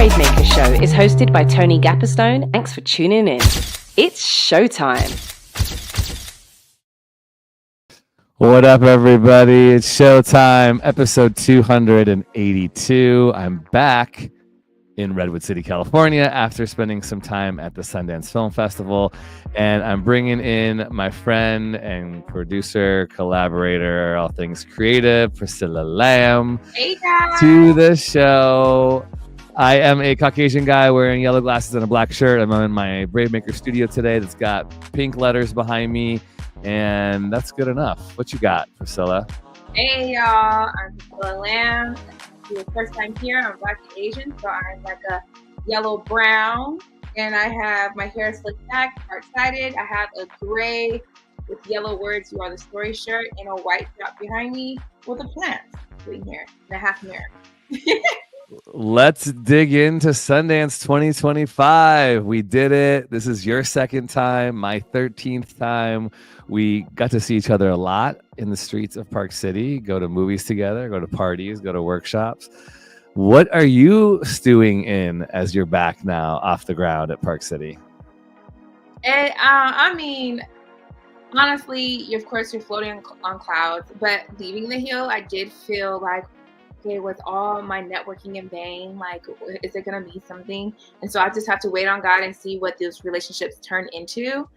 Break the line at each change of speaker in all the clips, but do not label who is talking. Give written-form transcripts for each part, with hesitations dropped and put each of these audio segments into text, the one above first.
BraveMaker show is hosted by Tony Gapastione. Thanks for tuning in. It's showtime.
What up, everybody? It's showtime, episode 282. I'm back in Redwood City, California, after spending some time at the Sundance Film Festival. And I'm bringing in my friend and producer, collaborator, all things creative, Priscilla Lamb,
hey guys,
to the show. I am a Caucasian guy wearing yellow glasses and a black shirt. I'm in my BraveMaker studio today that's got pink letters behind me, and that's good enough. What you got, Priscilla?
Hey y'all, I'm Priscilla Lamb. It's the first time here. I'm Black and Asian, so I'm like a yellow brown, and I have my hair slicked back, part-sided. I have a gray with yellow words, "You Are the Story" shirt, and a white top behind me with a plant sitting here and a half mirror.
Let's dig into Sundance 2025. We did it. This is your second time, my 13th time. We got to see each other a lot in the streets of Park City, go to movies together, go to parties, go to workshops. What are you stewing in as you're back now off the ground at Park City?
And I mean, honestly, of course, you're floating on clouds, but leaving the hill, I did feel like, okay, was all my networking in vain? Like, is it going to be something? And so I just have to wait on God and see what those relationships turn into.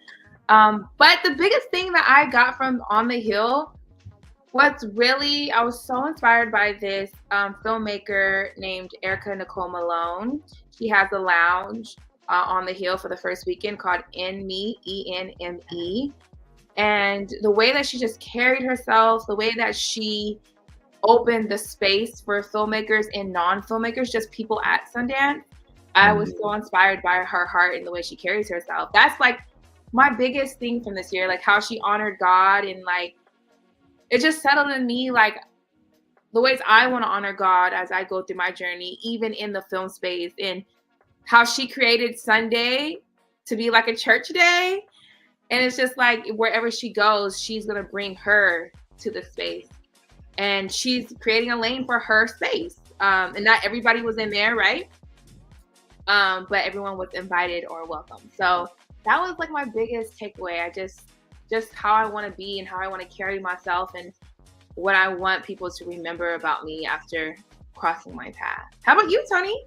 But the biggest thing that I got from On the Hill was really, I was so inspired by this filmmaker named Erica Nicole Malone. She has a lounge on the Hill for the first weekend called Enme, E-N-M-E. And the way that she just carried herself, the way that she opened the space for filmmakers and non-filmmakers, just people at Sundance, I was so inspired by her heart and the way she carries herself. That's like my biggest thing from this year, like how she honored God, and like it just settled in me like the ways I want to honor God as I go through my journey, even in the film space, and how she created Sunday to be like a church day. And it's just like wherever she goes, she's going to bring her to the space. And she's creating a lane for her space. And not everybody was in there, right? But everyone was invited or welcome. So that was like my biggest takeaway. I just how I want to be and how I want to carry myself and what I want people to remember about me after crossing my path. How about you, Tony?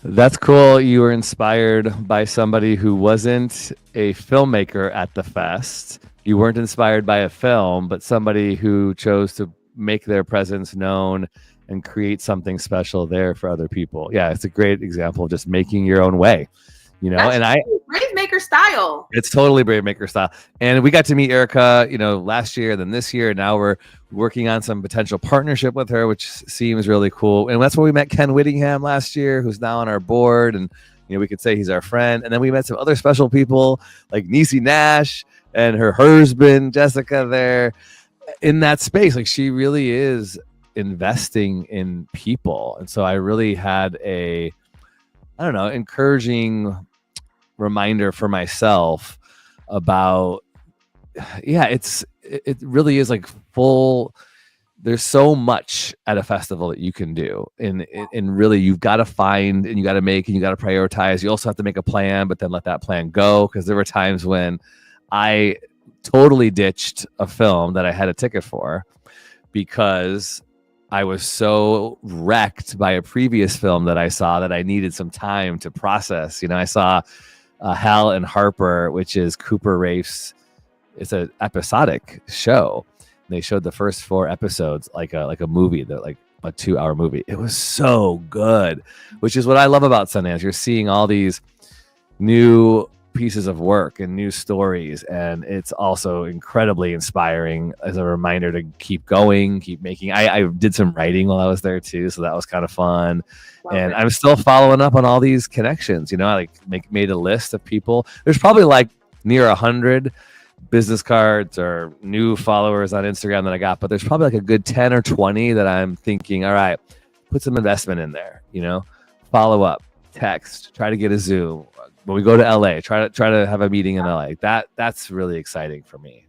That's cool. You were inspired by somebody who wasn't a filmmaker at the fest. You weren't inspired by a film, but somebody who chose to make their presence known and create something special there for other people. Yeah, it's a great example of just making your own way, you know.
That's
and I
BraveMaker style.
It's totally BraveMaker style. And we got to meet Erica, last year, then this year. Now we're working on some potential partnership with her, which seems really cool. And that's where we met Ken Whittingham last year, who's now on our board. And we could say he's our friend. And then we met some other special people like Niecy Nash and her husband, Jessica, there in that space. Like, she really is investing in people. And so I really had a, encouraging reminder for myself about, it really is like full. There's so much at a festival that you can do. And really, you've got to find and you got to make and you got to prioritize. You also have to make a plan, but then let that plan go. Because there were times when I totally ditched a film that I had a ticket for because I was so wrecked by a previous film that I saw that I needed some time to process. I saw Hal and Harper, which is Cooper Raife's. It's an episodic show. They showed the first 4 episodes like a movie, like a 2-hour movie. It was so good, which is what I love about Sundance. You're seeing all these new pieces of work and new stories, and it's also incredibly inspiring as a reminder to keep going, keep making. I did some writing while I was there too, so that was kind of fun. Wow. And I'm still following up on all these connections. I made a list of people. There's probably like near 100 business cards or new followers on Instagram that I got, but there's probably like a good 10 or 20 that I'm thinking, all right, put some investment in there, follow up, text, try to get a Zoom. When we go to LA, try to have a meeting in LA. That's really exciting for me.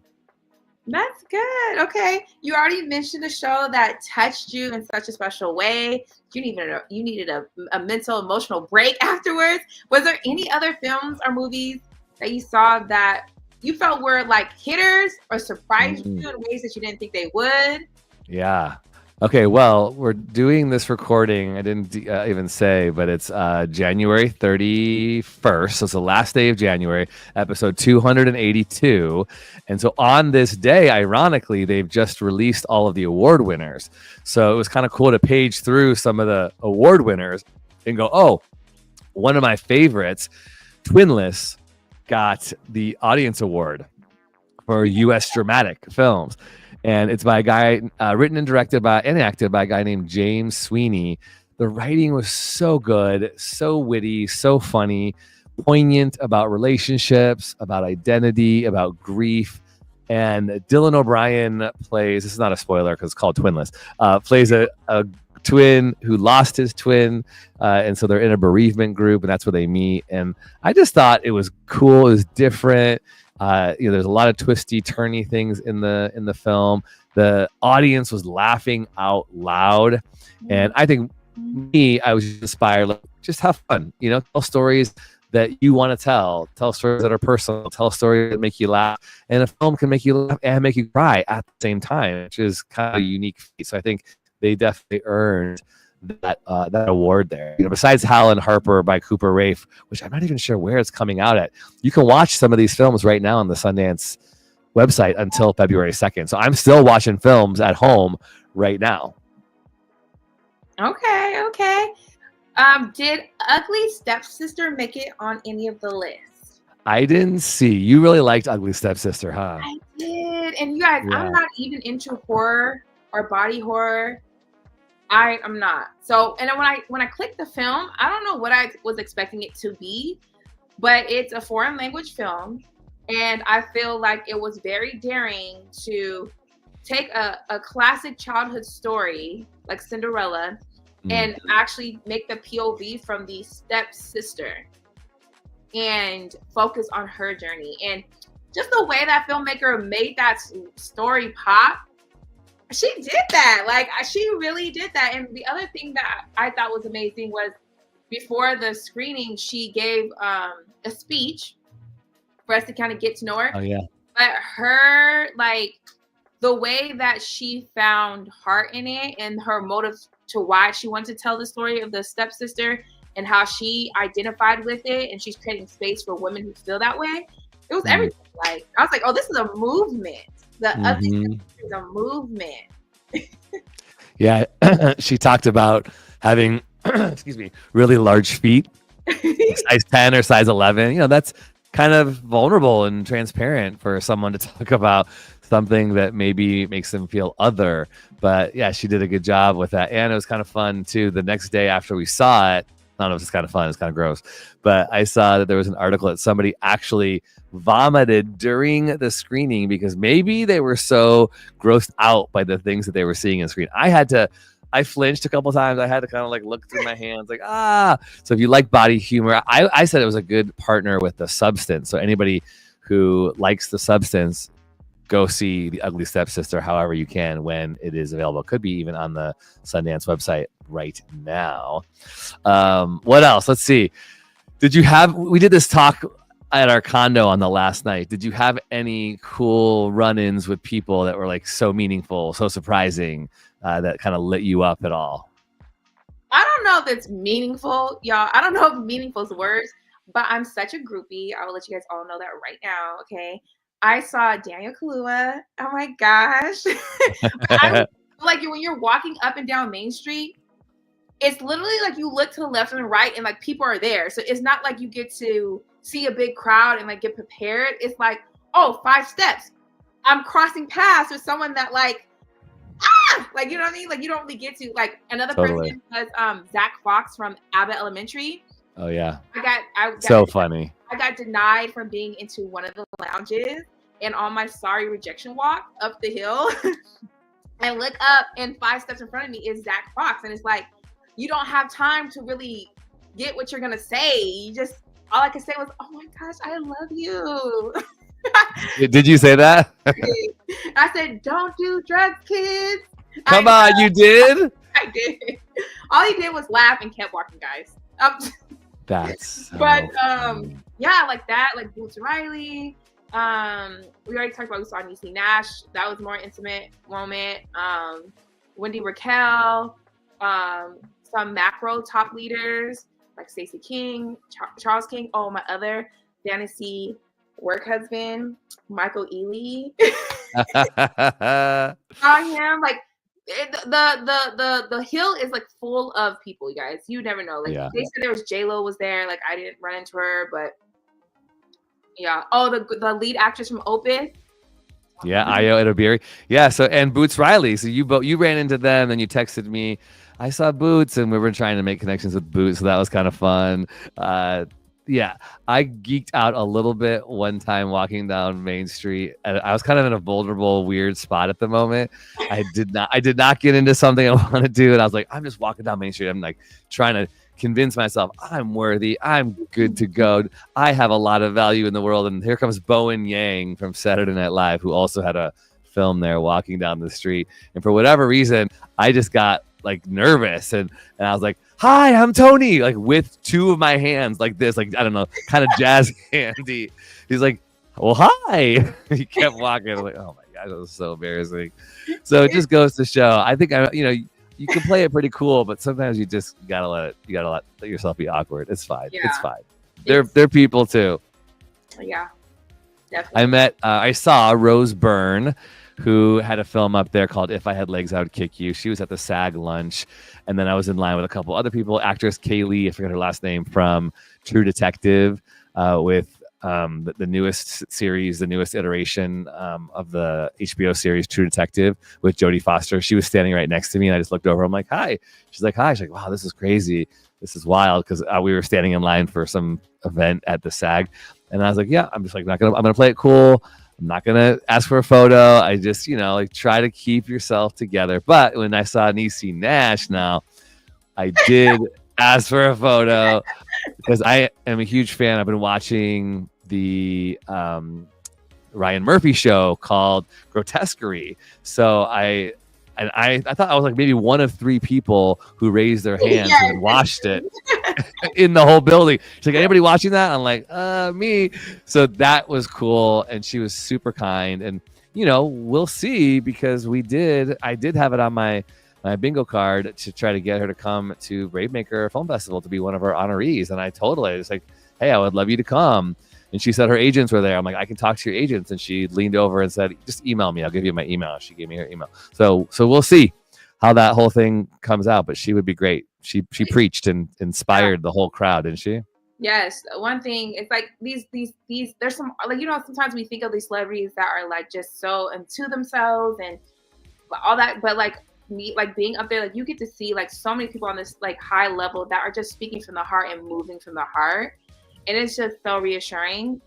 That's good. Okay. You already mentioned a show that touched you in such a special way. You needed a mental emotional break afterwards. Was there any other films or movies that you saw that you felt were like hitters or surprised
Mm.
you in ways that you didn't think they would?
Yeah. Okay, well, we're doing this recording. I didn't even say, but it's January 31st. So it's the last day of January, episode 282. And so on this day, ironically, they've just released all of the award winners. So it was kind of cool to page through some of the award winners and go, oh, one of my favorites, Twinless, got the audience award for U.S. dramatic films. And it's by a guy written and directed by and acted by a guy named James Sweeney. The writing was so good, so witty, so funny, poignant about relationships, about identity, about grief. And Dylan O'Brien plays, this is not a spoiler because it's called Twinless, plays a twin who lost his twin. And so they're in a bereavement group, and that's where they meet. And I just thought it was cool. It was different. There's a lot of twisty, turny things in the film. The audience was laughing out loud, and I think I was inspired. Like, just have fun, tell stories that you want to tell stories that are personal, tell stories that make you laugh, and a film can make you laugh and make you cry at the same time, which is kind of a unique feat. So I think they definitely earned that award there. Besides Hal and Harper by Cooper Raiff, which I'm not even sure where it's coming out at. You can watch some of these films right now on the Sundance website until February 2nd. So I'm still watching films at home right now.
Okay. Did Ugly Stepsister make it on any of the lists?
I didn't see. You really liked Ugly Stepsister, huh?
I did. And you guys, I'm not even into horror or body horror. I'm not. So, and then when I clicked the film, I don't know what I was expecting it to be, but it's a foreign language film, and I feel like it was very daring to take a classic childhood story like Cinderella and actually make the POV from the stepsister and focus on her journey. And just the way that filmmaker made that story pop, she did that. Like, she really did that. And the other thing that I thought was amazing was before the screening, she gave a speech for us to kind of get to know her.
Oh, yeah.
But her, like, the way that she found heart in it and her motive to why she wanted to tell the story of the stepsister and how she identified with it, and she's creating space for women who feel that way. It was everything. Like, I was like, oh, this is a movement. The other is a movement.
Yeah, she talked about having, really large feet, size 10 or size 11. That's kind of vulnerable and transparent for someone to talk about something that maybe makes them feel other. But yeah, she did a good job with that. And it was kind of fun too. The next day after we saw it, I don't know if it's kind of fun, it's kind of gross, but I saw that there was an article that somebody actually vomited during the screening because maybe they were so grossed out by the things that they were seeing on screen. I flinched a couple times. I had to kind of like look through my hands like, So if you like body humor, I said it was a good partner with The Substance. So anybody who likes The Substance, go see The Ugly Stepsister however you can when it is available. It could be even on the Sundance website right now. What else? Let's see. We did this talk at our condo on the last night. Did you have any cool run-ins with people that were like so meaningful, so surprising, that kind of lit you up at all?
I don't know if it's meaningful, y'all. I don't know if meaningful is words, but I'm such a groupie. I will let you guys all know that right now, okay? I saw Daniel Kaluuya. Oh my gosh. Like when you're walking up and down Main Street, it's literally like you look to the left and the right and like people are there. So it's not like you get to see a big crowd and like get prepared. It's like, 5 steps. I'm crossing paths with someone that like, like, you know what I mean? Like you don't really get to, like, another person was Zach Fox from Abbott Elementary.
Oh yeah.
I got
so funny.
I got denied from being into one of the lounges, and on my sorry rejection walk up the hill, I look up and 5 steps in front of me is Zach Fox. And it's like, you don't have time to really get what you're going to say. All I could say was, oh my gosh, I love you.
Did you say that?
I said, don't do drugs, kids.
Come on, you did?
I did. All he did was laugh and kept walking, guys.
That's so
but
funny.
yeah, like that, like Boots Riley. We already talked about, we saw Niecy Nash. That was a more intimate moment. Wendy Raquel, some macro top leaders like Stacey King, Charles King. Oh, my other fantasy work husband, Michael Ealy. Saw him like the hill is like full of people, you guys. You never know. Like they said there was J-Lo was there. Like I didn't run into her, but yeah. Oh, the lead actress from Opus.
Yeah, Ayo Edebiri. Yeah, so and Boots Riley. So you ran into them and you texted me. I saw Boots and we were trying to make connections with Boots, so that was kind of fun. Yeah, I geeked out a little bit one time walking down Main Street, and I was kind of in a vulnerable, weird spot at the moment. I did not get into something I want to do, and I was like, I'm just walking down Main Street. I'm like trying to convince myself I'm worthy. I'm good to go. I have a lot of value in the world. And here comes Bowen Yang from Saturday Night Live, who also had a film there walking down the street. And for whatever reason, I just got like nervous and I was like, hi, I'm Tony, like with two of my hands like this, like I don't know, kind of jazz handy. He's like, well, hi. He kept walking. I'm like, oh my god, that was so embarrassing. So it just goes to show, I think you can play it pretty cool, but sometimes you gotta let yourself be awkward. It's fine. Yeah. It's fine. They're people too.
Yeah, definitely.
I saw Rose Byrne, who had a film up there called If I Had Legs, I Would Kick You. She was at the SAG lunch. And then I was in line with a couple other people. Actress Kaylee, I forget her last name, from True Detective, with the newest series, the newest iteration of the HBO series True Detective with Jodie Foster. She was standing right next to me, and I just looked over. I'm like, hi. She's like, hi. She's like, wow, this is crazy. This is wild, because we were standing in line for some event at the SAG. And I was like, yeah, I'm just like, I'm gonna play it cool. I'm not gonna ask for a photo. I just, like try to keep yourself together. But when I saw Niecy Nash now, I did ask for a photo because I am a huge fan. I've been watching the Ryan Murphy show called Grotesquerie. So I thought I was like maybe one of three people who raised their hands and watched it in the whole building. She's like, anybody watching that? I'm like, me. So that was cool. And she was super kind. And, we'll see, because I did have it on my bingo card to try to get her to come to BraveMaker Film Festival to be one of our honorees. And I told her, it's like, hey, I would love you to come. And she said her agents were there. I'm like, I can talk to your agents. And she leaned over and said, just email me. I'll give you my email. She gave me her email. So we'll see how that whole thing comes out. But she would be great. She preached and inspired the whole crowd, didn't she?
Yes. One thing, it's like these there's some, like, sometimes we think of these celebrities that are like just so into themselves and all that. But like being up there, like you get to see like so many people on this like high level that are just speaking from the heart and moving from the heart. And it's just so reassuring.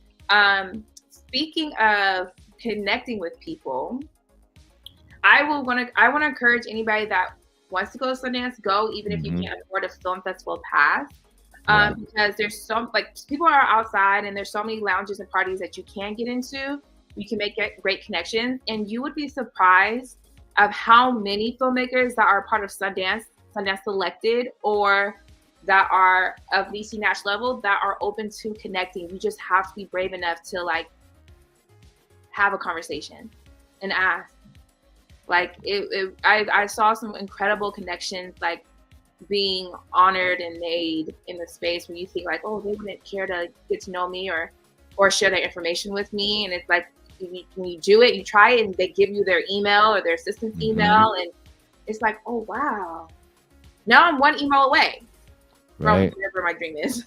Speaking of connecting with people, I want to encourage anybody that wants to go to Sundance, go, even if you can't afford a film festival pass. Because there's so people are outside and there's so many lounges and parties that you can get into. You can make great connections, and you would be surprised of how many filmmakers that are part of Sundance Selected, or that are of Niecy Nash level, that are open to connecting. You just have to be brave enough to like have a conversation and ask. Like I saw some incredible connections like being honored and made in the space where you think like, oh, they wouldn't care to get to know me or share their information with me. And it's like, when you do it, you try it, and they give you their email or their assistant's email, and it's like, oh wow, now I'm one email away from whatever my dream is.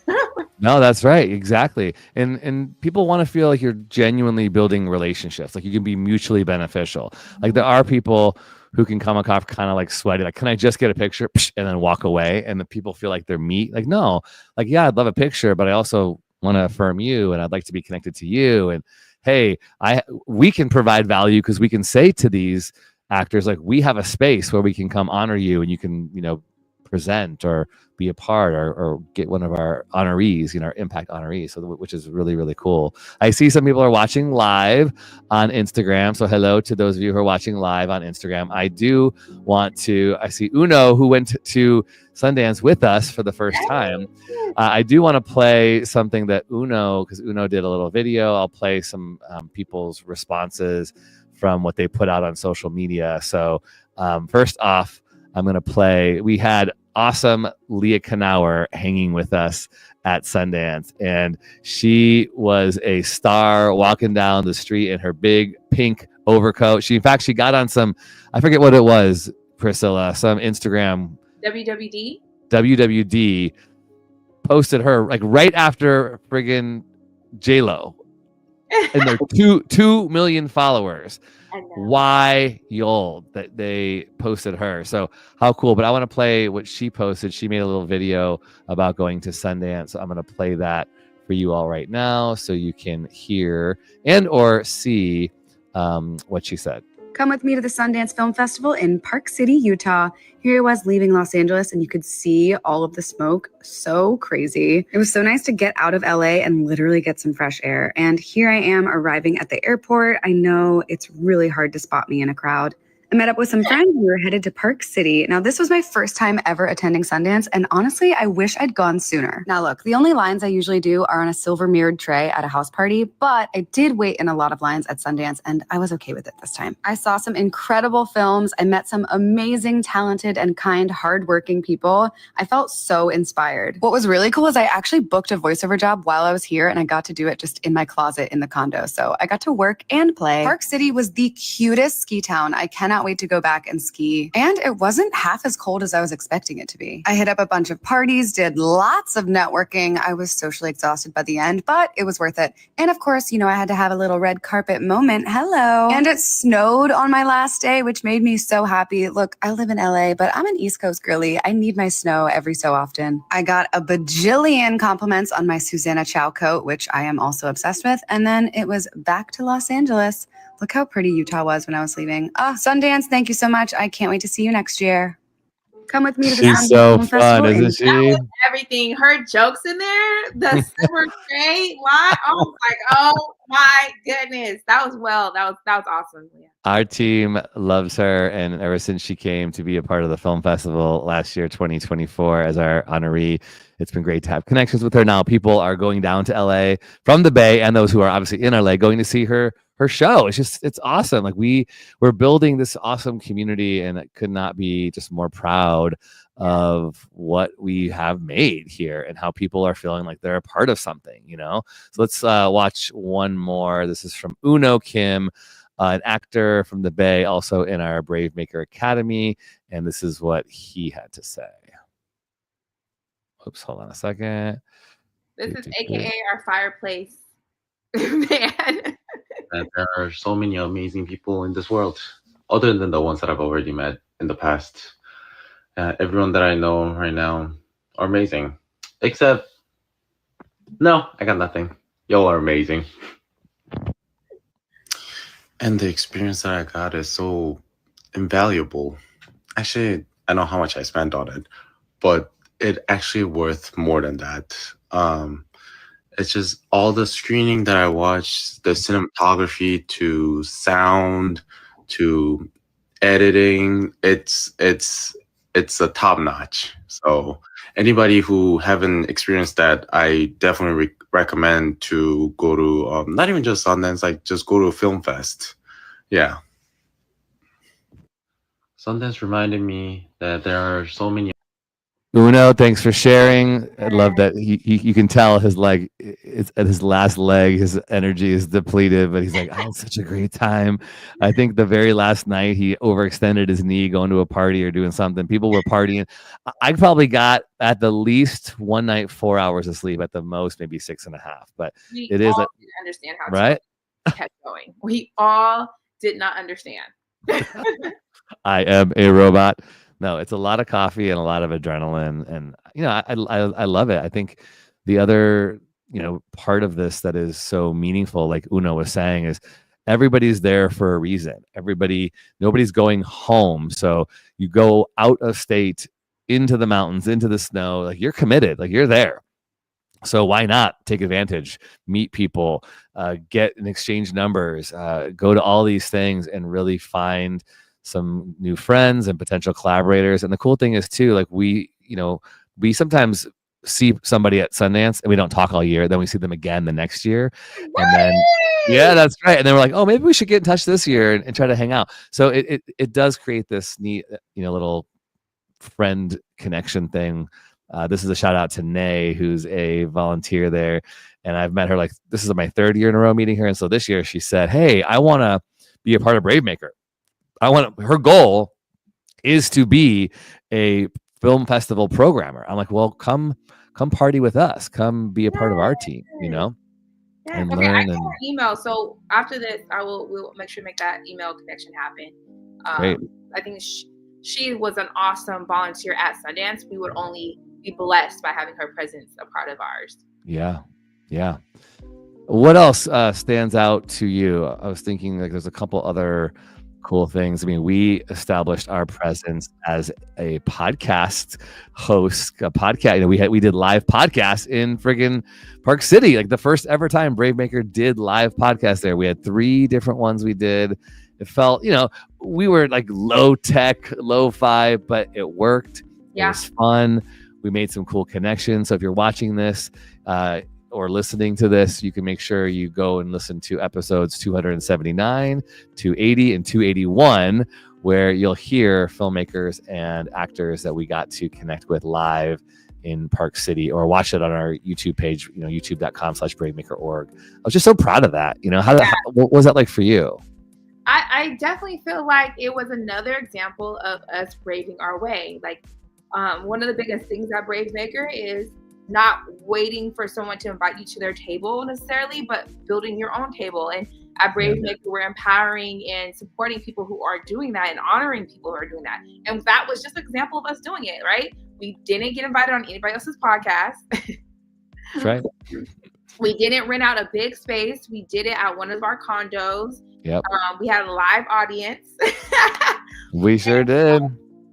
No, that's right, exactly. And people want to feel like you're genuinely building relationships, like you can be mutually beneficial. Like there are people who can come off kind of like sweaty, like, can I just get a picture, and then walk away, and the people feel like they're meat. Like, no, like, yeah, I'd love a picture, but I also want to affirm you, and I'd like to be connected to you. And hey, we can provide value because we can say to these actors, like, we have a space where we can come honor you, and you can, present or be a part or get one of our honorees, our impact honorees. So which is really, really cool. I see some people are watching live on Instagram. So hello to those of you who are watching live on Instagram. I see Uno, who went to Sundance with us for the first time. I do want to play something that because Uno did a little video. I'll play some people's responses from what they put out on social media. So first off, I'm going to play, we had awesome Leah Knauer hanging with us at Sundance, and she was a star walking down the street in her big pink overcoat. In fact, she got on some, I forget what it was, Priscilla, some Instagram WWD posted her like right after friggin' J-Lo and their 2 million followers. Wild that they posted her. So how cool. But I want to play what she posted. She made a little video about going to Sundance. So I'm going to play that for you all right now so you can hear and or see what she said.
Come with me to the Sundance Film Festival in Park City, Utah. Here I was leaving Los Angeles and you could see all of the smoke. So crazy. It was so nice to get out of LA and literally get some fresh air. And here I am arriving at the airport. I know it's really hard to spot me in a crowd. I met up with some friends and we were headed to Park City. Now, this was my first time ever attending Sundance, and honestly, I wish I'd gone sooner. Now, look, the only lines I usually do are on a silver mirrored tray at a house party, but I did wait in a lot of lines at Sundance, and I was okay with it this time. I saw some incredible films. I met some amazing, talented, and kind, hardworking people. I felt so inspired. What was really cool is I actually booked a voiceover job while I was here, and I got to do it just in my closet in the condo. So I got to work and play. Park City was the cutest ski town. I cannot wait to go back and ski. And it wasn't half as cold as I was expecting it to be. I hit up a bunch of parties, did lots of networking. I was socially exhausted by the end, but it was worth it. And of course, I had to have a little red carpet moment. Hello. And it snowed on my last day, which made me so happy. Look, I live in LA, but I'm an East Coast girly. I need my snow every so often. I got a bajillion compliments on my Susanna Chow coat, which I am also obsessed with. And then it was back to Los Angeles. Look how pretty Utah was when I was leaving. Sundance, thank you so much. I can't wait to see you next year. Come with me to the
She's so fun, isn't she?
That was everything. Her jokes in there, the silver tray line. I was like, oh my goodness. That was awesome. Yeah.
Our team loves her, and ever since she came to be a part of the film festival last year, 2024, as our honoree, it's been great to have connections with her. Now people are going down to LA from the Bay, and those who are obviously in LA going to see her show. It's awesome. Like we're building this awesome community, and I could not be just more proud of what we have made here and how people are feeling like they're a part of something, So let's watch one more. This is from Uno Kim, an actor from the Bay, also in our BraveMaker Academy. And this is what he had to say. Oops, hold on a second.
This is AKA our fireplace man.
And there are so many amazing people in this world, other than the ones that I've already met in the past. Everyone that I know right now are amazing. Except, no, I got nothing. Y'all are amazing. And the experience that I got is so invaluable. Actually, I know how much I spent on it, but it actually worth more than that. It's just all the screening that I watched, the cinematography to sound to editing, it's a top notch. So anybody who haven't experienced that, I definitely recommend to go to not even just Sundance, like just go to a film fest. Yeah. Sundance reminded me that there are so many.
Uno, thanks for sharing. I love that you can tell his it's at his last leg, his energy is depleted, but he's like, I had such a great time. I think the very last night he overextended his knee going to a party or doing something. People were partying. I probably got at the least one night 4 hours of sleep, at the most maybe 6.5. But
we
it is
all didn't understand how
right.
Kept going. We all did not understand.
I am a robot. No, it's a lot of coffee and a lot of adrenaline, and I love it. I think the other part of this that is so meaningful, like Uno was saying, is everybody's there for a reason. Nobody's going home. So you go out of state into the mountains, into the snow. Like, you're committed, like you're there. So why not take advantage, meet people, get and exchange numbers, go to all these things and really find some new friends and potential collaborators. And the cool thing is too, like we sometimes see somebody at Sundance and we don't talk all year. Then we see them again the next year. And then, yeah, that's right. And then we're like, oh, maybe we should get in touch this year and try to hang out. So it does create this neat, little friend connection thing. This is a shout out to Nay, who's a volunteer there. And I've met her, like, this is my 3rd year in a row meeting her. And so this year she said, hey, I want to be a part of BraveMaker. Her goal is to be a film festival programmer. I'm like, well, come party with us. Come be a part of our team,
Yeah.
and
Okay, I
learn.
got her email. So after this, we'll make sure to make that email connection happen.
Great.
I think she was an awesome volunteer at Sundance. We would only be blessed by having her presence a part of ours.
Yeah. What else stands out to you? I was thinking, like, there's a couple other cool things. I mean, we established our presence as a podcast host. A podcast, we did live podcasts in friggin' Park City, like the first ever time BraveMaker did live podcasts there. We had 3 different ones we did. It felt, we were like low tech, lo-fi, but it worked.
Yeah.
It was fun. We made some cool connections. So if you're watching this or listening to this, you can make sure you go and listen to episodes 279, 280, and 281, where you'll hear filmmakers and actors that we got to connect with live in Park City, or watch it on our YouTube page, youtube.com/bravemaker.org. I was just so proud of that. What was that like for you?
I definitely feel like it was another example of us braving our way. Like, one of the biggest things at BraveMaker is not waiting for someone to invite you to their table necessarily, but building your own table. And at BraveMaker, we're empowering and supporting people who are doing that and honoring people who are doing that. And that was just an example of us doing it, right? We didn't get invited on anybody else's podcast.
That's right.
We didn't rent out a big space. We did it at one of our condos.
Yep.
We had a live audience.
We sure did.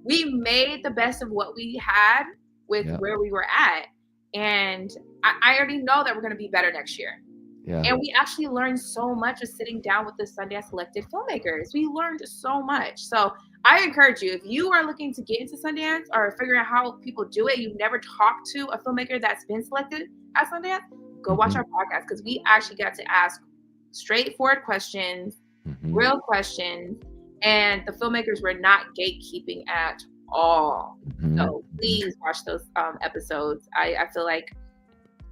We made the best of what we had with where we were at. And I already know that we're going to be better next year.
Yeah.
And we actually learned so much of sitting down with the Sundance selected filmmakers. We learned so much. So I encourage you, if you are looking to get into Sundance or figuring out how people do it, you've never talked to a filmmaker that's been selected at Sundance, go watch our podcast, because we actually got to ask straightforward questions, real questions, and the filmmakers were not gatekeeping at all. So please watch those episodes. I feel like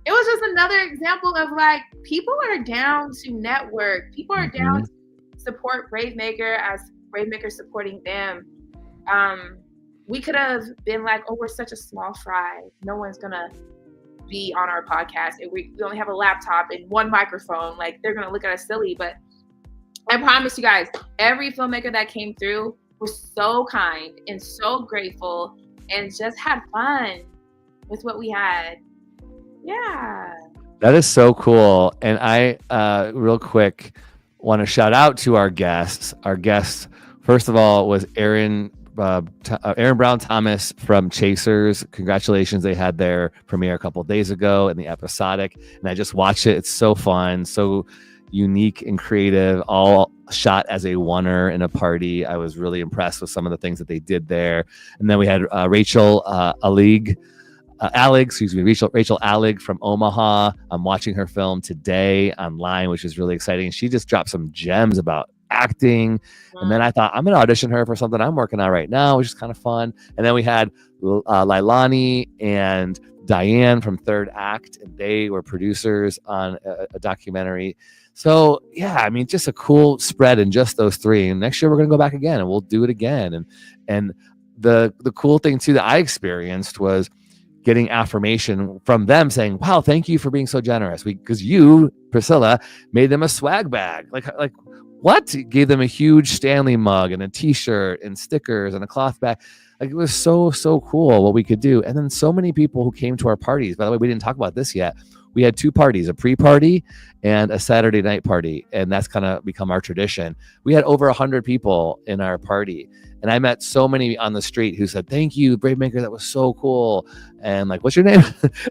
it was just another example of, like, people are down to network. People are down to support BraveMaker as BraveMaker supporting them. We could have been like, oh, we're such a small fry. No one's gonna be on our podcast. And we only have a laptop and one microphone. Like, they're gonna look at us silly. But I promise you guys, every filmmaker that came through was so kind and so grateful and just had fun with what we had. Yeah.
That is so cool. And I, real quick, want to shout out to our guests. Our guest, first of all, was Aaron Brown Thomas from Chasers. Congratulations. They had their premiere a couple of days ago in the episodic. And I just watched it. It's so fun, so unique and creative, all shot as a oneer in a party. I was really impressed with some of the things that they did there. And then we had Rachel Allig from Omaha. I'm watching her film today online, which is really exciting. She just dropped some gems about acting. And then I thought, I'm going to audition her for something I'm working on right now, which is kind of fun. And then we had Lailani and Diane from Third Act, and they were producers on a documentary. So yeah, I mean, just a cool spread in just those 3. And next year we're going to go back again and we'll do it again. And the cool thing too that I experienced was getting affirmation from them saying, wow, thank you for being so generous. Because you, Priscilla, made them a swag bag. Like what? Gave them a huge Stanley mug and a t-shirt and stickers and a cloth bag. Like, it was so cool what we could do. And then so many people who came to our parties, by the way, we didn't talk about this yet, we had 2 parties, a pre-party and a Saturday night party. And that's kind of become our tradition. We had over 100 people in our party. And I met so many on the street who said, thank you, BraveMaker. That was so cool. And like, what's your name?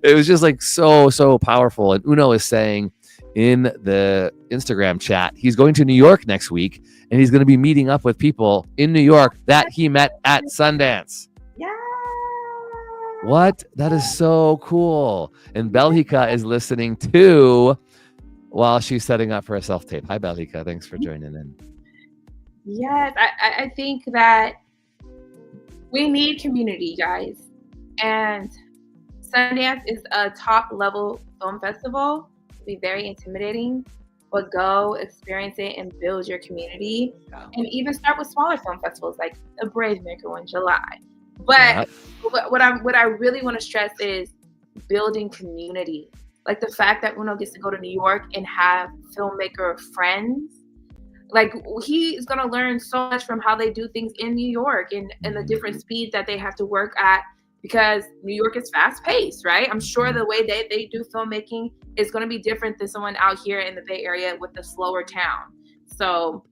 It was just like so powerful. And Uno is saying in the Instagram chat, he's going to New York next week and he's going to be meeting up with people in New York that he met at Sundance.
Yeah.
What? That is so cool. And Belhika is listening too while she's setting up for a self-tape. Hi, Belhika. Thanks for joining in.
Yes, I think that we need community, guys. And Sundance is a top-level film festival. It'll be very intimidating, but go experience it and build your community. And even start with smaller film festivals like the BraveMaker in July. But what I really want to stress is building community. Like the fact that Uno gets to go to New York and have filmmaker friends. Like he is going to learn so much from how they do things in New York and the different speeds that they have to work at, because New York is fast paced, right? I'm sure the way they do filmmaking is going to be different than someone out here in the Bay Area with the slower town. So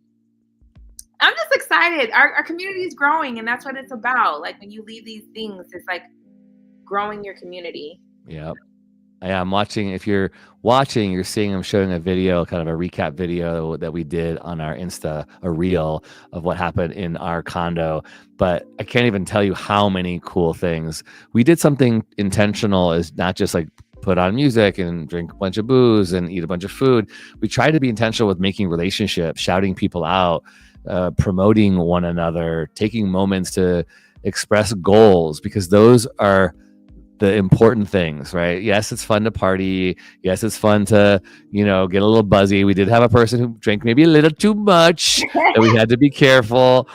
I'm just excited. Our community is growing, and that's what it's about. Like when you leave these things, it's like growing your community.
Yep. Yeah, I'm watching. If you're watching, you're seeing I'm showing a video, kind of a recap video that we did on our Insta, a reel of what happened in our condo. But I can't even tell you how many cool things. We did something intentional, is not just like put on music and drink a bunch of booze and eat a bunch of food. We tried to be intentional with making relationships, shouting people out, promoting one another, taking moments to express goals, because those are the important things, right? Yes, it's fun to party. Yes, it's fun to, get a little buzzy. We did have a person who drank maybe a little too much and we had to be careful,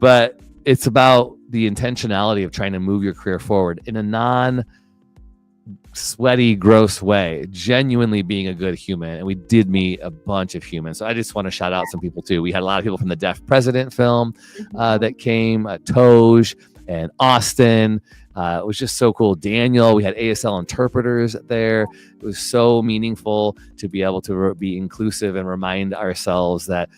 but it's about the intentionality of trying to move your career forward in a non-sweaty, gross way, genuinely being a good human. And we did meet a bunch of humans. So I just want to shout out some people too. We had a lot of people from the Deaf President film that came, Toj and Austin. It was just so cool. Daniel, we had ASL interpreters there. It was so meaningful to be able to be inclusive and remind ourselves that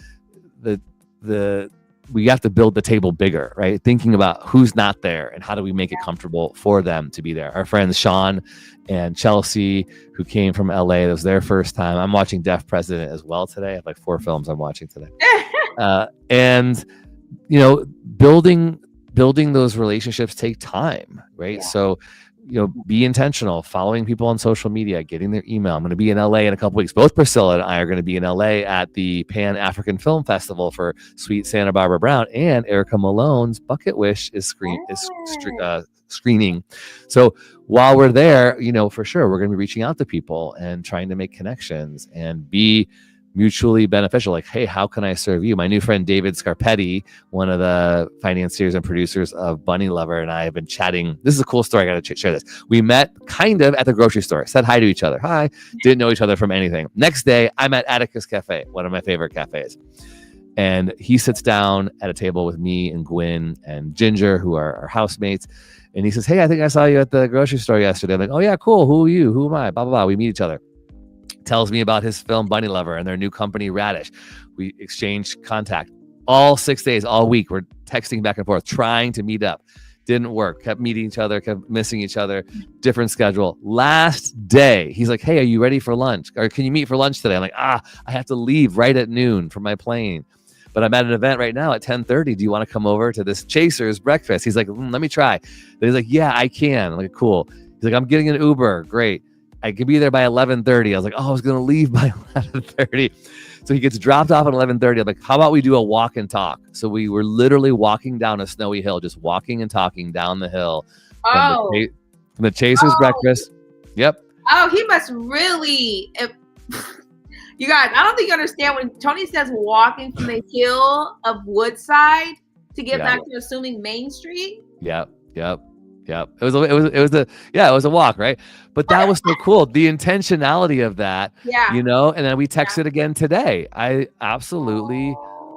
we have to build the table bigger, right? Thinking about who's not there and how do we make it comfortable for them to be there. Our friends Sean and Chelsea, who came from LA, that was their first time. I'm watching Deaf President as well today. I have like 4 films I'm watching today. And building those relationships take time, right? Yeah. So, be intentional, following people on social media, getting their email. I'm going to be in LA in a couple weeks. Both Priscilla and I are going to be in LA at the Pan African Film Festival for Sweet Santa Barbara Brown, and Erica Malone's Bucket Wish is screening. So while we're there, for sure, we're going to be reaching out to people and trying to make connections and be mutually beneficial. Like, hey, how can I serve you? My new friend David Scarpetti, one of the financiers and producers of Bunny Lover, and I have been chatting. This is a cool story. I got to share this. We met kind of at the grocery store, said hi to each other. Hi. Didn't know each other from anything. Next day, I'm at Atticus Cafe, one of my favorite cafes. And he sits down at a table with me and Gwen and Ginger, who are our housemates. And he says, hey, I think I saw you at the grocery store yesterday. I'm like, oh yeah, cool. Who are you? Who am I? Blah, blah, blah. We meet each other. Tells me about his film Bunny Lover and their new company Radish. We exchanged contact all 6 days, all week. We're texting back and forth, trying to meet up. Didn't work. Kept meeting each other, kept missing each other. Different schedule. Last day, he's like, hey, are you ready for lunch? Or can you meet for lunch today? I'm like, I have to leave right at noon for my plane. But I'm at an event right now at 10:30. Do you want to come over to this Chaser's breakfast? He's like, let me try. Then he's like, yeah, I can. I'm like, cool. He's like, I'm getting an Uber. Great. I could be there by 11:30. I was like, I was going to leave by 11:30. So he gets dropped off at 11:30. I'm like, how about we do a walk and talk? So we were literally walking down a snowy hill, just walking and talking down the hill from the Chaser's breakfast. Yep.
Oh, he must really... You guys, I don't think you understand when Tony says walking from the hill of Woodside to get back to assuming Main Street.
Yep. It was a walk, right? But that was so cool. The intentionality of that, and then we texted again today. I absolutely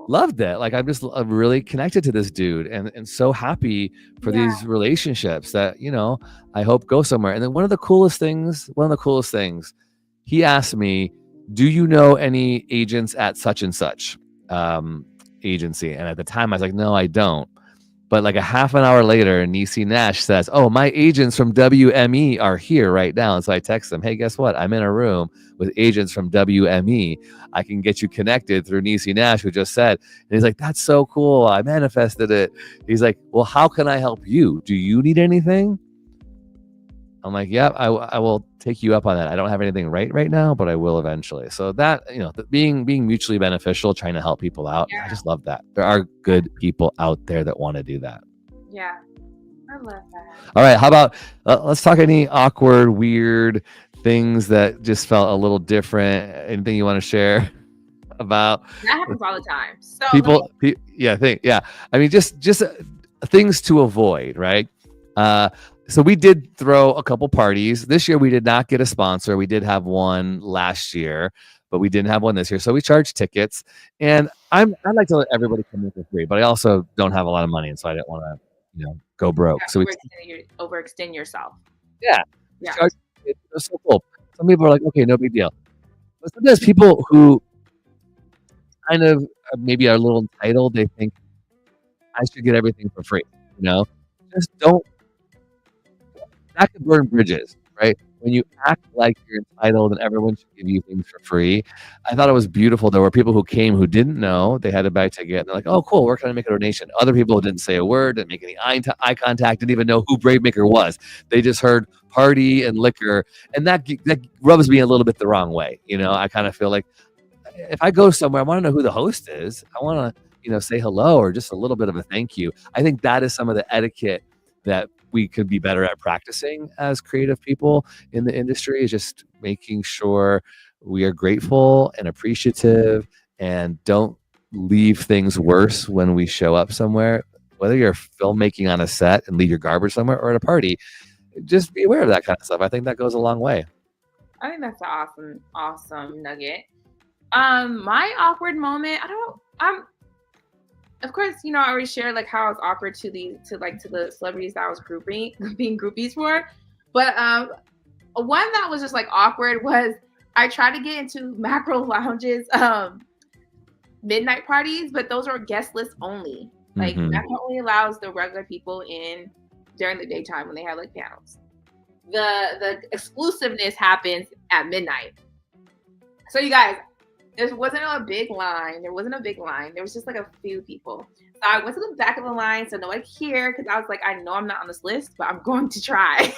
loved it. Like I'm really connected to this dude and so happy for these relationships that, I hope go somewhere. And then one of the coolest things he asked me, do you know any agents at such and such agency? And at the time I was like, no, I don't. But like a half an hour later, Niecy Nash says, oh, my agents from WME are here right now. And so I text them, hey, guess what? I'm in a room with agents from WME. I can get you connected through Niecy Nash, who just said. And he's like, that's so cool. I manifested it. He's like, well, how can I help you? Do you need anything? I'm like, yep, I will take you up on that. I don't have anything right now, but I will eventually. So that, being mutually beneficial, trying to help people out. I just love that. There are good people out there that want to do that.
Yeah, I love that.
All right, how about let's talk any awkward, weird things that just felt a little different. Anything you want to share about?
That happens all the time. So
People, I mean, just things to avoid, right? So we did throw a couple parties. This year we did not get a sponsor. We did have one last year, but we didn't have one this year. So we charged tickets. And I'd like to let everybody come in for free, but I also don't have a lot of money, and so I didn't want to, go broke. So we
overextend yourself.
Yeah.
Yeah.
It was so cool. Some people are like, okay, no big deal. But sometimes people who kind of maybe are a little entitled, they think I should get everything for free. Just don't. That could burn bridges, right? When you act like you're entitled and everyone should give you things for free. I thought it was beautiful. There were people who came who didn't know. They had to buy a ticket. And they're like, oh, cool, where can I make a donation? Other people didn't say a word, didn't make any eye contact, didn't even know who BraveMaker was. They just heard party and liquor. And that rubs me a little bit the wrong way. I kind of feel like if I go somewhere, I want to know who the host is. I want to, say hello or just a little bit of a thank you. I think that is some of the etiquette that we could be better at practicing as creative people in the industry, is just making sure we are grateful and appreciative and don't leave things worse when we show up somewhere, whether you're filmmaking on a set and leave your garbage somewhere or at a party. Just be aware of that kind of stuff. I think that goes a long way.
I think that's an awesome nugget. My awkward moment, of course, I already shared like how I was awkward to the celebrities that I was being groupies for. But one that was just like awkward was I tried to get into Macro Lounge's midnight parties, but those are guest list only. Like that only allows the regular people in during the daytime when they have like panels. The exclusiveness happens at midnight. So you guys, there wasn't a big line. There was just like a few people. So I went to the back of the line so nobody could hear, because I was like, I know I'm not on this list, but I'm going to try.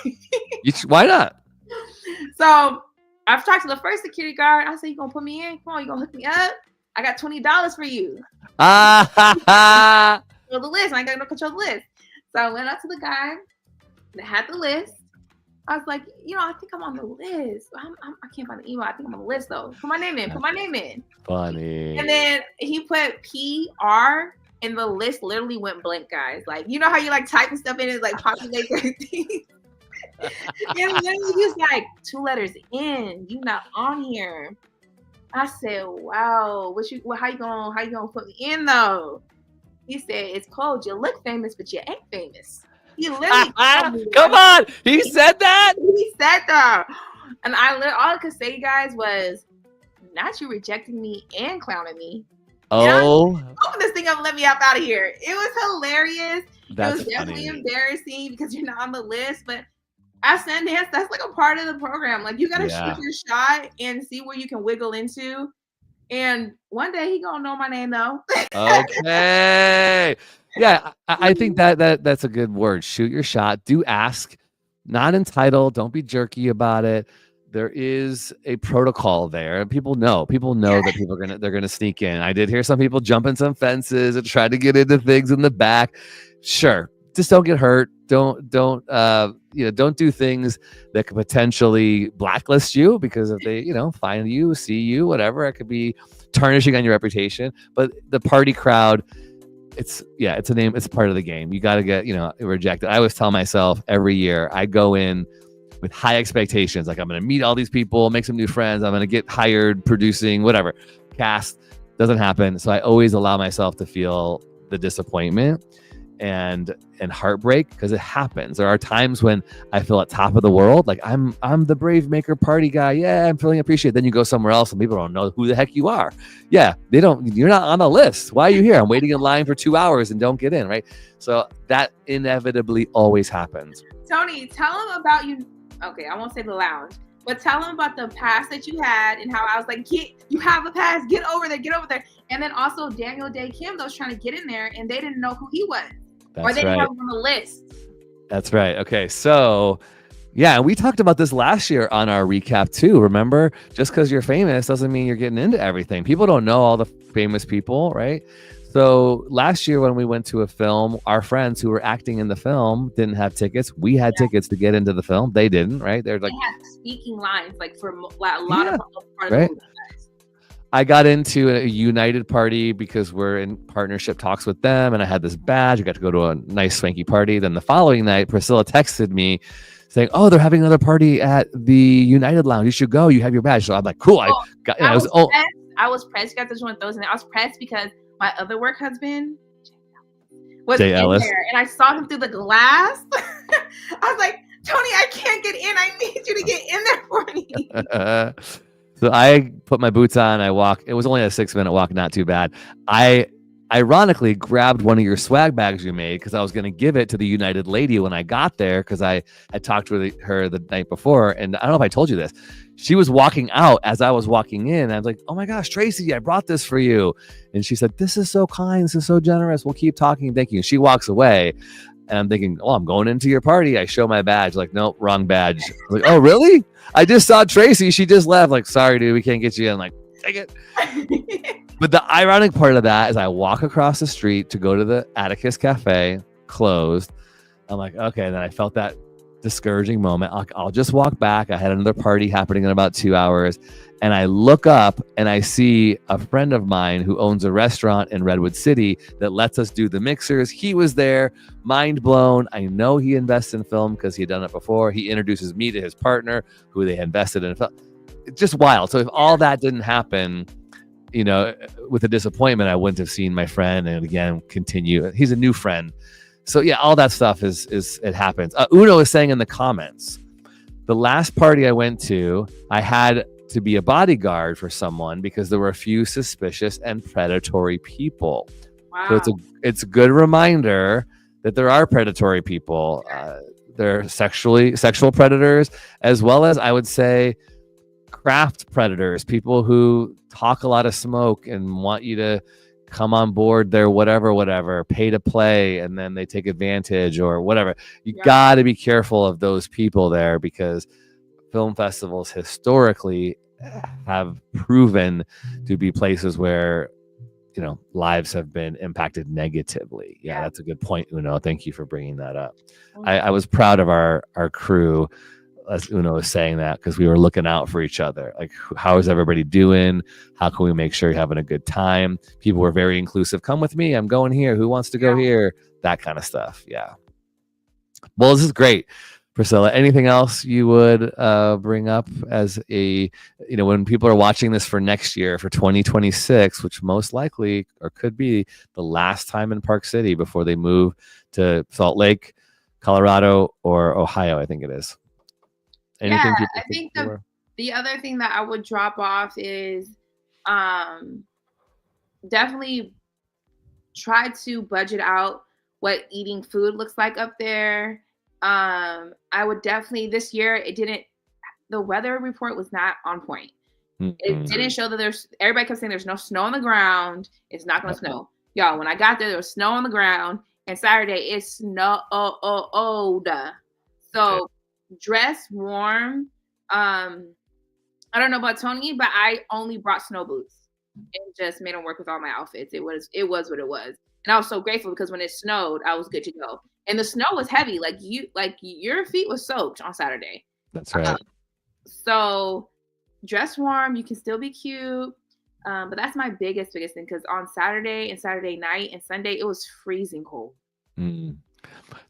Why not?
So I've talked to the first security guard. I said, you gonna put me in? Come on, you gonna hook me up? I got $20 for you. Control the list. I ain't got no control the list. So I went up to the guy that had the list. I was like, I think I'm on the list. I can't find the email. I think I'm on the list though. Put my name in.
Funny.
And then he put PR, and the list literally went blank, guys. Like, you know how you like typing stuff in, it like populate everything. And literally just like 2 letters in. You not on here. I said, wow. How you gonna put me in though? He said, it's cold. You look famous, but you ain't famous. He literally
come on. He said that?
He said that. And all I could say, guys, was, not you rejecting me and clowning me.
Oh.
Open this thing up and let me out of here. It was hilarious.
That's
it was definitely
funny.
Embarrassing because you're not on the list. But at Sundance, that's like a part of the program. Like, you got to shoot your shot and see where you can wiggle into. And one day he gonna know my name though.
Okay. Yeah, I think that's a good word. Shoot your shot. Do ask. Not entitled. Don't be jerky about it. There is a protocol there. People know that they're gonna sneak in. I did hear some people jumping some fences and try to get into things in the back. Sure, just don't get hurt. Don't do things that could potentially blacklist you, because if they find you, see you, whatever, it could be tarnishing on your reputation. But the party crowd, it's part of the game. You got to get rejected. I always tell myself every year I go in with high expectations, like I'm going to meet all these people, make some new friends, I'm going to get hired producing whatever. Cast doesn't happen, so I always allow myself to feel the disappointment. and heartbreak, because it happens. There are times when I feel at top of the world, like I'm the BraveMaker party guy. Yeah, I'm feeling appreciated. Then you go somewhere else and people don't know who the heck you are. Yeah, you're not on the list. Why are you here? I'm waiting in line for 2 hours and don't get in, right? So that inevitably always happens.
Tony, tell them about you. Okay, I won't say the lounge, but tell them about the pass that you had and how I was like, you have a pass, get over there. And then also Daniel Day Kim that was trying to get in there and they didn't know who he was. Or they didn't have him on the list.
That's right. Okay, so yeah, we talked about this last year on our recap too. Remember, just because you're famous doesn't mean you're getting into everything. People don't know all the famous people, right? So last year when we went to a film, our friends who were acting in the film didn't have tickets. We had tickets to get into the film. They didn't, right? They're like,
they had speaking lines like for a lot of
right. I got into a United party because we're in partnership talks with them, and I had this badge. I got to go to a nice swanky party. Then the following night, Priscilla texted me saying, "Oh, they're having another party at the United Lounge. You should go. You have your badge." So I'm like, "Cool." I
was pressed. You guys just want those in there. I was pressed because my other work husband was
Jay
in
Ellis.
there, and I saw him through the glass. I was like, "Tony, I can't get in. I need you to get in there for me."
So I put my boots on. I walk. It was only a 6-minute walk, not too bad. I ironically grabbed one of your swag bags you made because I was going to give it to the United lady when I got there, because I had talked with her the night before. And I don't know if I told you this. She was walking out as I was walking in. I was like, "Oh my gosh, Tracy, I brought this for you." And she said, "This is so kind. This is so generous. We'll keep talking. Thank you." And she walks away. And I'm thinking, "Oh, I'm going into your party." I show my badge. Like, "Nope, wrong badge." I'm like, "Oh, really? I just saw Tracy. She just left." Like, "Sorry, dude, we can't get you in." Like, take it. But the ironic part of that is I walk across the street to go to the Atticus Cafe, closed. I'm like, okay. And then I felt that discouraging moment. I'll just walk back. I had another party happening in about 2 hours. And I look up and I see a friend of mine who owns a restaurant in Redwood City that lets us do the mixers. He was there, mind blown. I know he invests in film because he had done it before. He introduces me to his partner who they invested in film. It's just wild. So if all that didn't happen, with a disappointment, I wouldn't have seen my friend and again continue. He's a new friend. So yeah, all that stuff is it happens. Uno is saying in the comments, the last party I went to, I had to be a bodyguard for someone because there were a few suspicious and predatory people.
Wow.
So it's a good reminder that there are predatory people. They're sexual predators, as well as, I would say, craft predators, people who talk a lot of smoke and want you to come on board their whatever, pay to play, and then they take advantage or whatever. You got to be careful of those people there, because film festivals historically have proven to be places where lives have been impacted negatively. Yeah, that's a good point, Uno. Thank you for bringing that up. I was proud of our crew, as Uno was saying that, because we were looking out for each other. Like, how is everybody doing? How can we make sure you're having a good time? People were very inclusive. Come with me. I'm going here. Who wants to go here? That kind of stuff. Yeah. Well, this is great. Priscilla, anything else you would bring up as when people are watching this for next year, for 2026, which most likely or could be the last time in Park City before they move to Salt Lake, Colorado, or Ohio, I think it is. Anything
I think the other thing that I would drop off is definitely try to budget out what eating food looks like up there. I would definitely, this year, the weather report was not on point. Mm-hmm. It didn't show that everybody kept saying there's no snow on the ground. It's not going to snow. Y'all, when I got there was snow on the ground, and Saturday it snowed. So dress warm. I don't know about Tony, but I only brought snow boots and just made them work with all my outfits. It was what it was. And I was so grateful because when it snowed, I was good to go. And the snow was heavy. Like your feet was soaked on Saturday.
That's right.
So dress warm. You can still be cute. But that's my biggest thing, because on Saturday and Saturday night and Sunday, it was freezing cold.
Mm.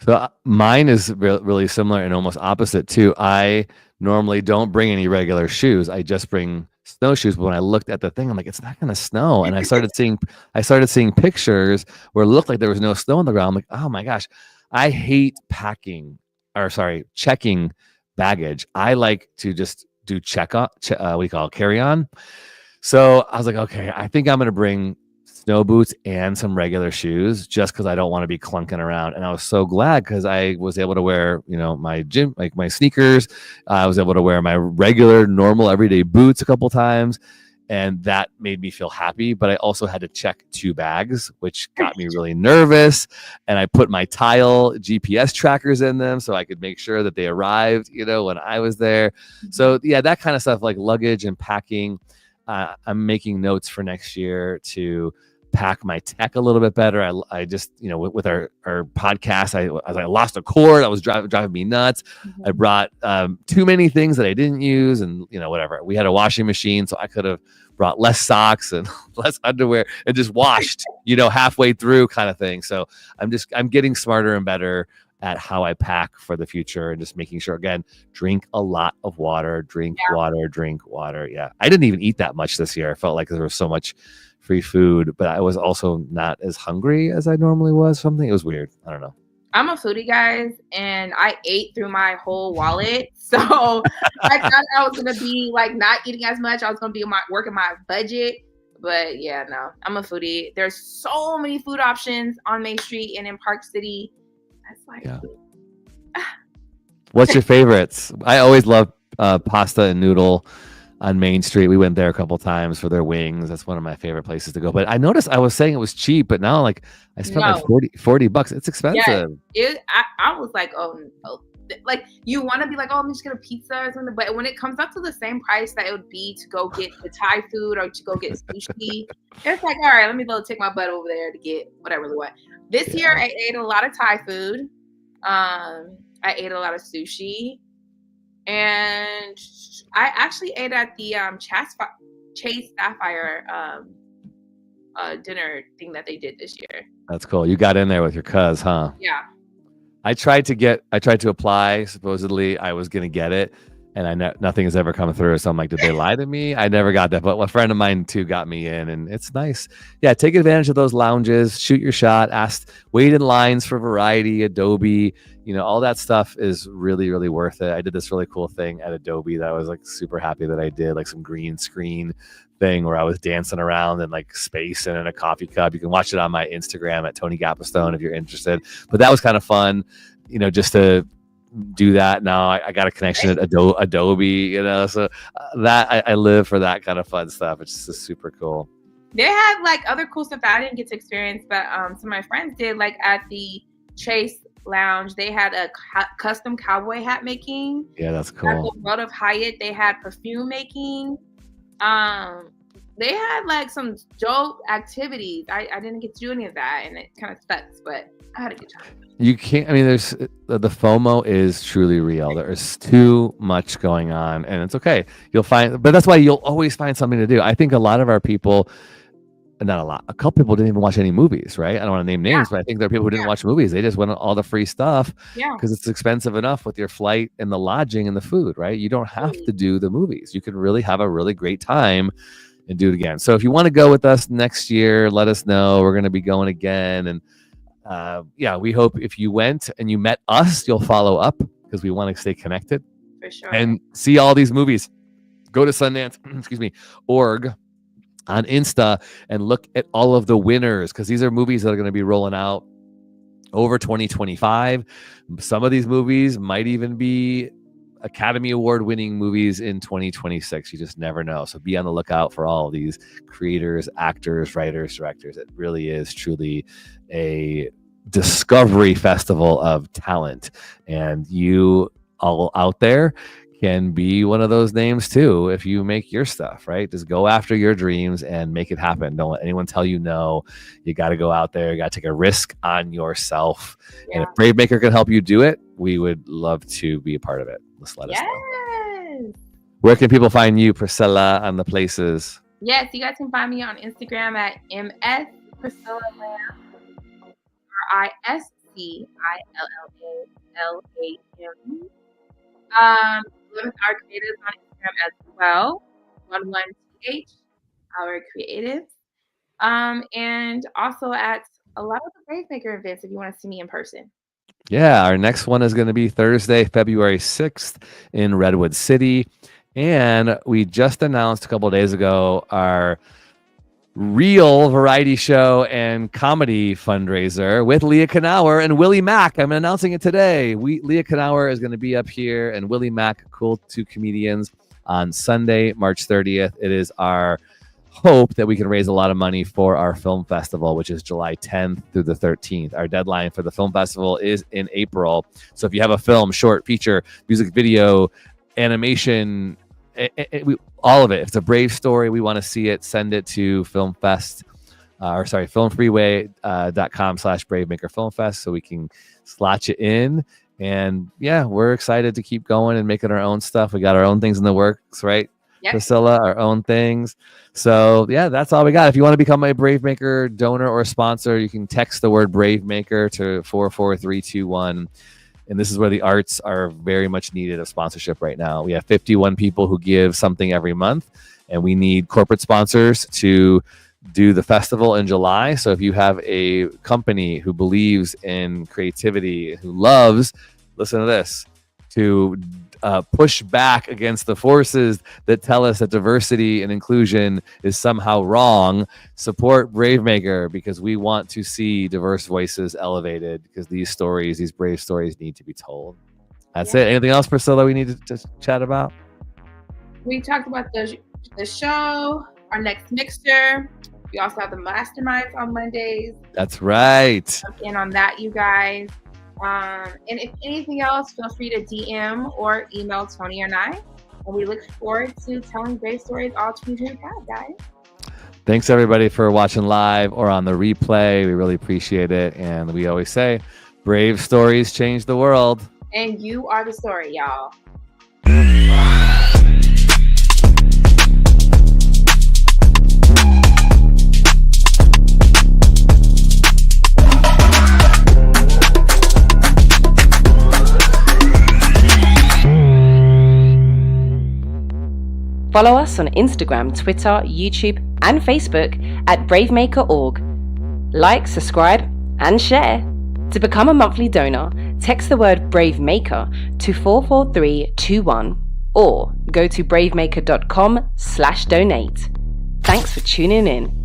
So mine is really similar and almost opposite too. I normally don't bring any regular shoes. I just bring snowshoes. But when I looked at the thing, I'm like, it's not going to snow. And I started seeing pictures where it looked like there was no snow on the ground. I'm like, oh my gosh, I hate checking baggage. I like to just do what do you call it, carry on. So I was like, okay, I think I'm going to bring snow boots and some regular shoes just because I don't want to be clunking around. And I was so glad because I was able to wear, my gym, like my sneakers. I was able to wear my regular, normal, everyday boots a couple times. And that made me feel happy. But I also had to check 2 bags, which got me really nervous. And I put my Tile GPS trackers in them so I could make sure that they arrived, when I was there. So yeah, that kind of stuff like luggage and packing. I'm making notes for next year to pack my tech a little bit better. I just, with our podcast, I lost a cord. I was driving me nuts. I brought too many things that I didn't use, and whatever. We had a washing machine, so I could have brought less socks and less underwear and just washed, halfway through kind of thing. So I'm getting smarter and better at how I pack for the future and just making sure, again, drink a lot of water, drink water. Yeah. I didn't even eat that much this year. I felt like there was so much free food, but I was also not as hungry as I normally was. It was weird. I don't know.
I'm a foodie, guys, and I ate through my whole wallet. So I thought I was going to be like not eating as much. I was going to be working my budget. But yeah, no, I'm a foodie. There's so many food options on Main Street and in Park City. That's like,
yeah. What's your favorites? I always love pasta and noodle on Main Street. We went there a couple times for their wings. That's one of my favorite places to go. But I noticed I was saying it was cheap, but now like I spent like $40. It's expensive.
Yeah, I was like, oh no. Like you want to be like, oh, let me just get a pizza or something. But when it comes up to the same price that it would be to go get the Thai food or to go get sushi, it's like, all right, let me go take my butt over there to get whatever we want. This year, I ate a lot of Thai food. I ate a lot of sushi. And I actually ate at the Chase Sapphire dinner thing that they did this year.
That's cool. You got in there with your cuz, huh?
Yeah.
I tried to apply. Supposedly, I was gonna get it, and nothing has ever come through. So I'm like, did they lie to me? I never got that, but a friend of mine too got me in, and it's nice. Yeah, take advantage of those lounges. Shoot your shot. Wait in lines for Variety, Adobe. All that stuff is really, really worth it. I did this really cool thing at Adobe that I was like super happy that I did, like some green screen thing where I was dancing around in like space and in a coffee cup. You can watch it on my Instagram at Tony Gapastone if you're interested. But that was kind of fun, just to do that. Now I got a connection at Adobe, so that I live for that kind of fun stuff. It's just super cool.
They had like other cool stuff that I didn't get to experience, but some of my friends did. Like at the Chase Lounge, they had a custom cowboy hat making.
Yeah, that's cool.
At the World of Hyatt, they had perfume making. They had like some dope activities. I didn't get to do any of that, and it kind of sucks, but I had a good time.
You can't. I mean, there's the FOMO is truly real. There is too much going on, and it's okay. You'll find, but that's why you'll always find something to do. I think a lot of our people. Not a lot. A couple people didn't even watch any movies, right? I don't want to name names, but I think there are people who didn't watch movies. They just went on all the free stuff because it's expensive enough with your flight and the lodging and the food, right? You don't have to do the movies. You can really have a really great time and do it again. So if you want to go with us next year, let us know. We're going to be going again. And we hope if you went and you met us, you'll follow up because we want to stay connected.
For sure.
And see all these movies. Go to Sundance, org. On Insta and look at all of the winners because these are movies that are going to be rolling out over 2025. Some of these movies might even be Academy Award winning movies in 2026. You just never know. So be on the lookout for all of these creators, actors, writers, directors. It really is truly a discovery festival of talent. And you all out there can be one of those names too if you make your stuff, right? Just go after your dreams and make it happen. Don't let anyone tell you no. You got to go out there. You got to take a risk on yourself. And if BraveMaker can help you do it, we would love to be a part of it. Let's let us know. Where can people find you, Priscilla, on the places?
Yes, you guys can find me on Instagram at MS Priscilla Lamb, RISCILLALAM. Our creators on Instagram as well. 11th, our creatives. And also at a lot of the BraveMaker events if you want to see me in person.
Yeah, our next one is going to be Thursday, February 6th in Redwood City. And we just announced a couple of days ago our real variety show and comedy fundraiser with Leah Knauer and Willie Mack. I'm announcing it today. Leah Knauer is going to be up here, and Willie Mack, cool two comedians, on Sunday, March 30th. It is our hope that we can raise a lot of money for our film festival, which is July 10th through the 13th. Our deadline for the film festival is in April. So if you have a film, short, feature, music video, animation, all of it. If it's a Brave story, we want to see it. Send it to filmfreeway.com/BraveMaker Film Fest so we can slot you in. And yeah, we're excited to keep going and making our own stuff. We got our own things in the works, right? Yep. Priscilla, our own things. So yeah, that's all we got. If you want to become a BraveMaker donor or sponsor, you can text the word BraveMaker to 44321. And this is where the arts are very much needed of sponsorship right now. We have 51 people who give something every month, and we need corporate sponsors to do the festival in July. So if you have a company who believes in creativity, who loves, listen to this, to push back against the forces that tell us that diversity and inclusion is somehow wrong, support BraveMaker, because we want to see diverse voices elevated, because these stories, these brave stories, need to be told. That's it. Anything else, Priscilla, we need to chat about?
We talked about the show, our next mixer. We also have the masterminds on Mondays.
That's right.
Jump in on that, you guys. And if anything else, feel free to DM or email Tony and I. And we look forward to telling brave stories all 2025, guys.
Thanks, everybody, for watching live or on the replay. We really appreciate it. And we always say, brave stories change the world.
And you are the story, y'all.
Follow us on Instagram, Twitter, YouTube, and Facebook at BraveMaker.org. Like, subscribe, and share. To become a monthly donor, text the word BraveMaker to 44321 or go to bravemaker.com/donate. Thanks for tuning in.